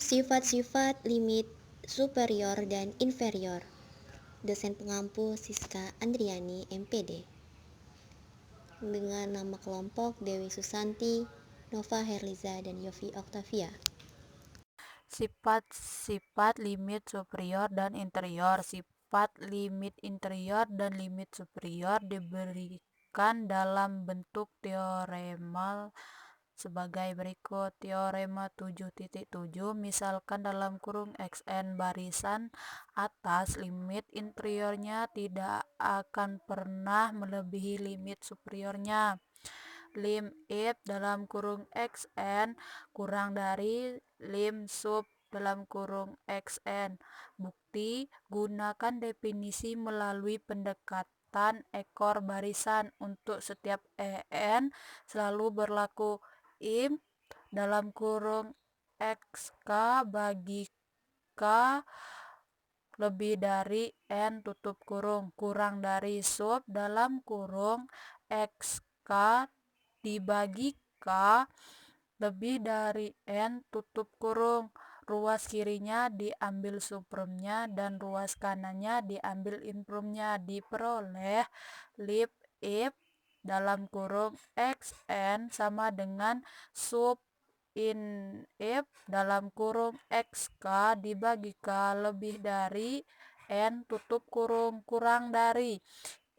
Sifat-sifat limit superior dan inferior. Dosen pengampu Siska Andriani, MPD. Dengan nama kelompok Dewi Susanti, Nova Herliza, dan Yofi Octavia. Sifat-sifat limit superior dan interior. Sifat limit interior dan limit superior diberikan dalam bentuk teorema sebagai berikut. Teorema 7.7, misalkan dalam kurung xn barisan atas limit interiornya tidak akan pernah melebihi limit superiornya. Lim if dalam kurung xn kurang dari lim sub dalam kurung xn. Bukti, gunakan definisi melalui pendekatan ekor barisan. Untuk setiap en selalu berlaku if dalam kurung xk bagi k lebih dari n tutup kurung kurang dari sub dalam kurung xk dibagi k lebih dari n tutup kurung. Ruas kirinya diambil supremnya dan ruas kanannya diambil infrumnya. Diperoleh lim if dalam kurung xn sama dengan sub in if dalam kurung xk dibagi k lebih dari n tutup kurung kurang dari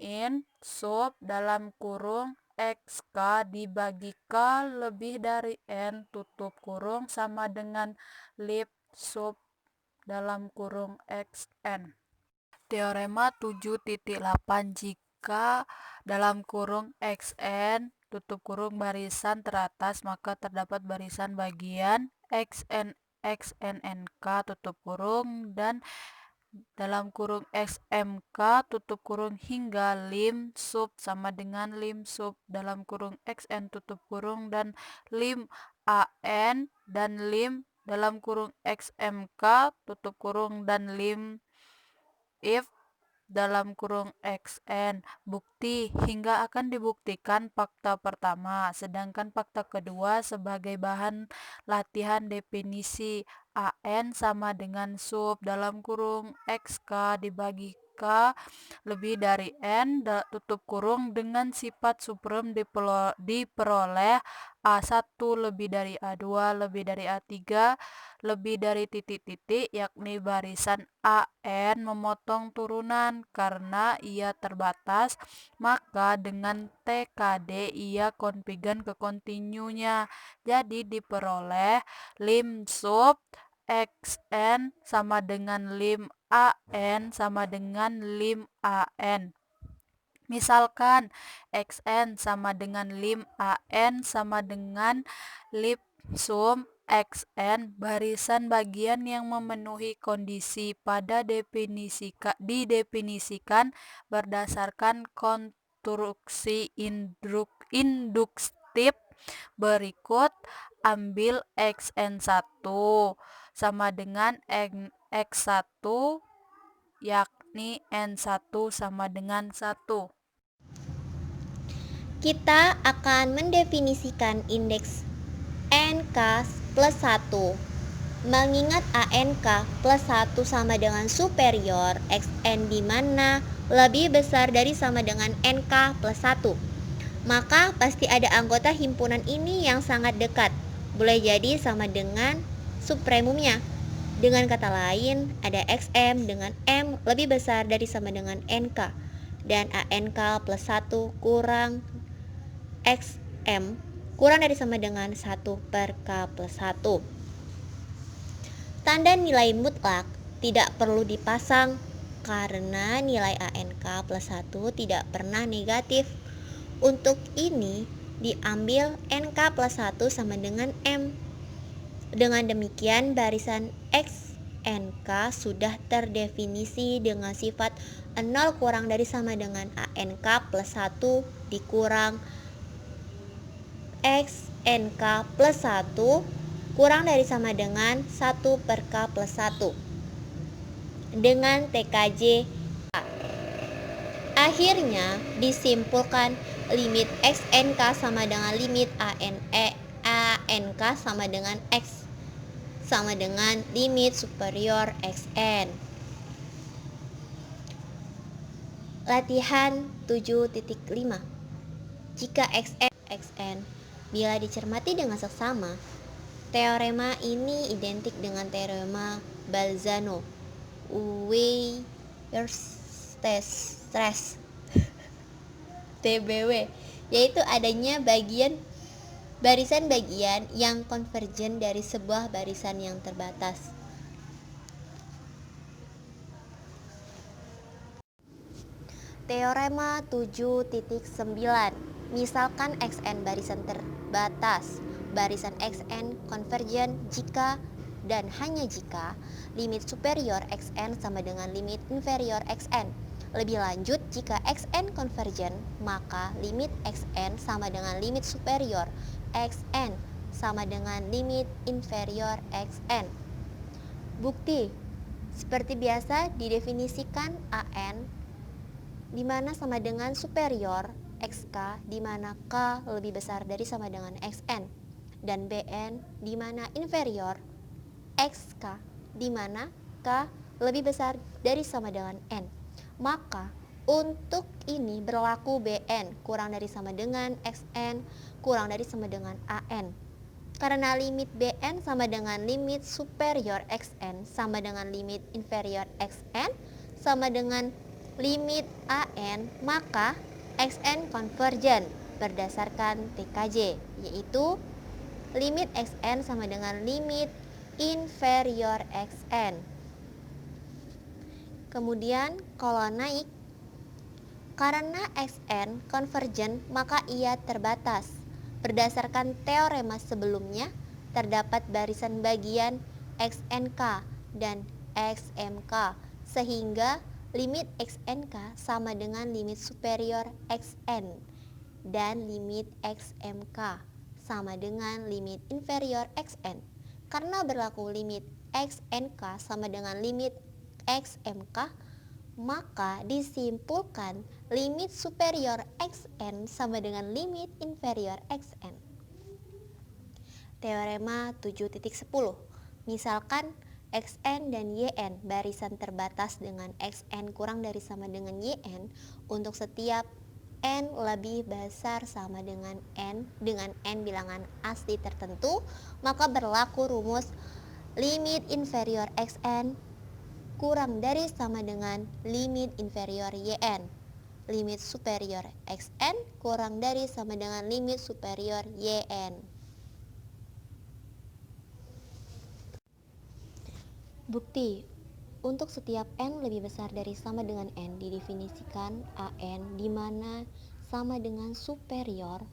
in sub dalam kurung xk dibagi k lebih dari n tutup kurung sama dengan lim sub dalam kurung xn. Teorema 7.8, jika dalam kurung xn tutup kurung barisan teratas maka terdapat barisan bagian xnnk tutup kurung dan dalam kurung xmk tutup kurung hingga lim sub sama dengan lim sub dalam kurung xn tutup kurung dan lim an dan lim dalam kurung xmk tutup kurung dan lim if dalam kurung xn. Bukti, hingga akan dibuktikan fakta pertama, sedangkan fakta kedua sebagai bahan latihan definisi an sama dengan sub dalam kurung xk dibagi k lebih dari n tutup kurung dengan sifat suprem diperoleh A1 lebih dari A2 lebih dari A3 lebih dari titik-titik, yakni barisan an memotong turunan karena ia terbatas, maka dengan TKD ia konfigan ke kontinunya. Jadi diperoleh lim sub xn sama dengan lim an sama dengan lim an. Misalkan xn sama dengan lim an sama dengan lim sum xn, barisan bagian yang memenuhi kondisi pada didefinisikan berdasarkan konstruksi induktif berikut. Ambil xn1 sama dengan x1 yakni n1 sama dengan 1. Kita akan mendefinisikan indeks NK plus 1. Mengingat ANK plus 1 sama dengan superior XN di mana lebih besar dari sama dengan NK plus 1, maka pasti ada anggota himpunan ini yang sangat dekat, boleh jadi sama dengan supremumnya. Dengan kata lain, ada XM dengan M lebih besar dari sama dengan NK, dan ANK plus 1 kurang XM kurang dari sama dengan 1 per K plus 1. Tanda nilai mutlak tidak perlu dipasang karena nilai ANK plus 1 tidak pernah negatif. Untuk ini diambil NK plus 1 sama dengan M. Dengan demikian barisan XNK sudah terdefinisi dengan sifat 0 kurang dari sama dengan ANK plus 1 dikurang XNK plus 1 kurang dari sama dengan 1 per K plus 1 dengan TKJ. Akhirnya disimpulkan limit XNK sama dengan limit ANK sama dengan X sama dengan limit superior xn. Latihan 7.5. Jika xn bila dicermati dengan seksama, teorema ini identik dengan teorema Balzano Weierstrass TBW, yaitu adanya barisan bagian yang konvergen dari sebuah barisan yang terbatas. Teorema 7.9. Misalkan xn barisan terbatas, barisan xn konvergen jika dan hanya jika limit superior xn sama dengan limit inferior xn. Lebih lanjut, jika xn konvergen, maka limit xn sama dengan limit superior xn sama dengan limit inferior xn. Bukti. Seperti biasa didefinisikan an di mana sama dengan superior xk di mana k lebih besar dari sama dengan xn, dan bn di mana inferior xk di mana k lebih besar dari sama dengan n. Maka untuk ini berlaku bn kurang dari sama dengan xn kurang dari sama dengan an. Karena limit bn sama dengan limit superior xn sama dengan limit inferior xn sama dengan limit an, maka xn konvergen berdasarkan TKJ, yaitu limit xn sama dengan limit inferior xn. Kemudian kalau naik, karena xn konvergen maka ia terbatas. Berdasarkan teorema sebelumnya, terdapat barisan bagian xnk dan xmk, sehingga limit xnk sama dengan limit superior xn dan limit xmk sama dengan limit inferior xn. Karena berlaku limit xnk sama dengan limit xmk, maka disimpulkan limit superior xn sama dengan limit inferior xn. Teorema 7.10. Misalkan xn dan yn barisan terbatas dengan xn kurang dari sama dengan yn untuk setiap n lebih besar sama dengan n bilangan asli tertentu, maka berlaku rumus limit inferior xn kurang dari sama dengan limit inferior yn. Limit superior xn kurang dari sama dengan limit superior yn. Bukti. Untuk setiap n lebih besar dari sama dengan n didefinisikan an di mana sama dengan superior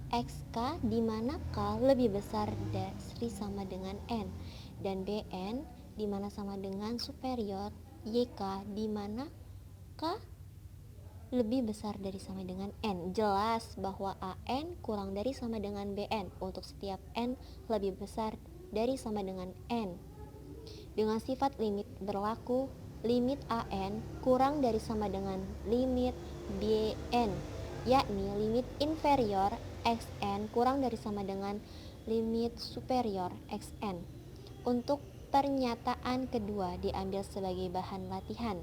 xk di mana k lebih besar dari sama dengan n, dan bn di mana sama dengan superior yk di mana k lebih besar dari sama dengan n. Jelas bahwa an kurang dari sama dengan bn untuk setiap n lebih besar dari sama dengan n. Dengan sifat limit berlaku limit an kurang dari sama dengan limit bn, yakni limit inferior xn kurang dari sama dengan limit superior xn. Untuk pernyataan kedua diambil sebagai bahan latihan.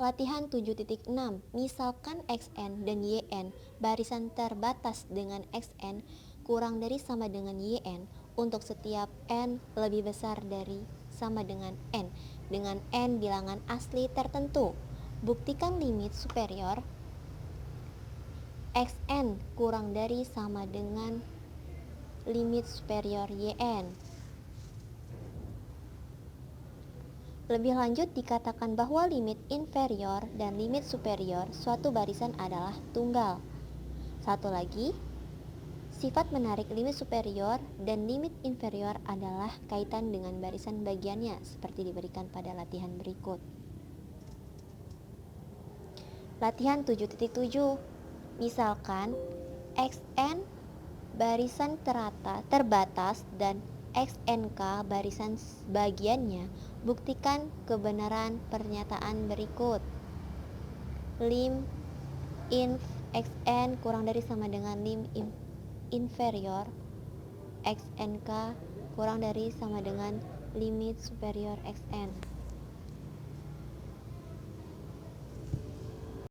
Latihan 7.6. Misalkan xn dan yn barisan terbatas dengan xn kurang dari sama dengan yn untuk setiap n lebih besar dari sama dengan n bilangan asli tertentu. Buktikan limit superior xn kurang dari sama dengan limit superior yn. Lebih lanjut dikatakan bahwa limit inferior dan limit superior suatu barisan adalah tunggal. Satu lagi, sifat menarik limit superior dan limit inferior adalah kaitan dengan barisan bagiannya seperti diberikan pada latihan berikut. Latihan 7.7. Misalkan xn barisan terbatas dan xnk barisan bagiannya, buktikan kebenaran pernyataan berikut. Lim inf xn kurang dari sama dengan lim inferior xnk kurang dari sama dengan limit superior xn.